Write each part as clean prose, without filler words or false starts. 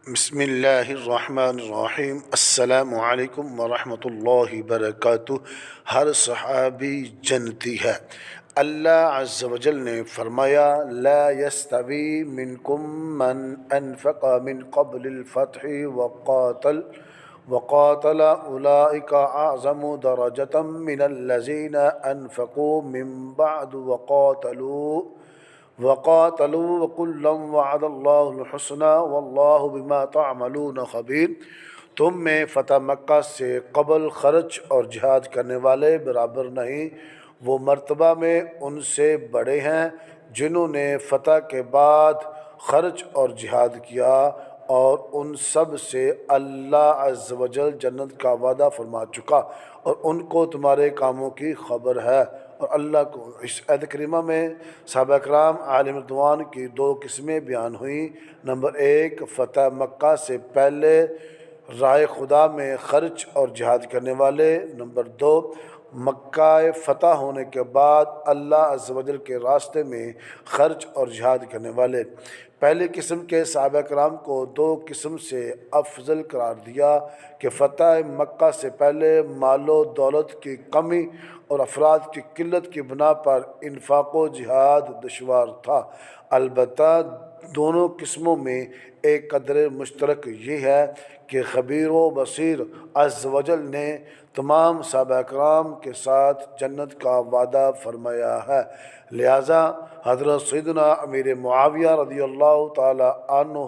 بسم اللہ الرحمن الرحیم۔ السلام علیکم ورحمۃ اللہ وبرکاتہ۔ ہر صحابی جنتی ہے۔ اللہ عز و جل نے فرمایا لا یستوی منکم من انفق من قبل الفتح وقاتل اولئک اعظم درجة من الذین انفقوا من بعد وقاتلوا وكلا وعد اللہ الحسنى واللہ بما تعملون خبیر۔ تم میں فتح مکہ سے قبل خرچ اور جہاد کرنے والے برابر نہیں، وہ مرتبہ میں ان سے بڑے ہیں جنہوں نے فتح کے بعد خرچ اور جہاد کیا، اور ان سب سے اللہ عز و جل جنت کا وعدہ فرما چکا اور ان کو تمہارے کاموں کی خبر ہے۔ اور اللہ کو اس آیت کریمہ میں صحابہ کرام علیہم رضوان کی دو قسمیں بیان ہوئیں۔ نمبر ایک، فتح مکہ سے پہلے راہ خدا میں خرچ اور جہاد کرنے والے۔ نمبر دو، مکہ فتح ہونے کے بعد اللہ عز و جل کے راستے میں خرچ اور جہاد کرنے والے۔ پہلی قسم کے صحابہ کرام کو دو قسم سے افضل قرار دیا کہ فتح مکہ سے پہلے مال و دولت کی کمی اور افراد کی قلت کی بنا پر انفاق و جہاد دشوار تھا۔ البتہ دونوں قسموں میں ایک قدر مشترک یہ ہے کہ خبیر و بصیر عز و جل نے تمام صحابہ کرام کے ساتھ جنت کا وعدہ فرمایا ہے، لہٰذا حضرت سیدنا امیر معاویہ رضی اللہ تعالی عنہ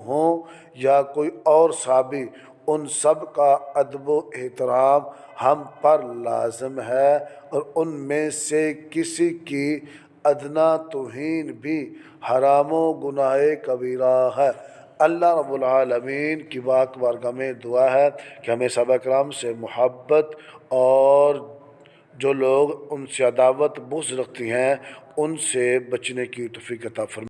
ہوں یا کوئی اور صحابی، ان سب کا ادب و احترام ہم پر لازم ہے، اور ان میں سے کسی کی ادنا توہین بھی حرام و گناہ کبیرہ ہے۔ اللہ رب العالمین کی پاک بارگاہ میں دعا ہے کہ ہمیں صحابہ کرام سے محبت اور جو لوگ ان سے عداوت بغض رکھتی ہیں ان سے بچنے کی توفیق عطا فرمائے۔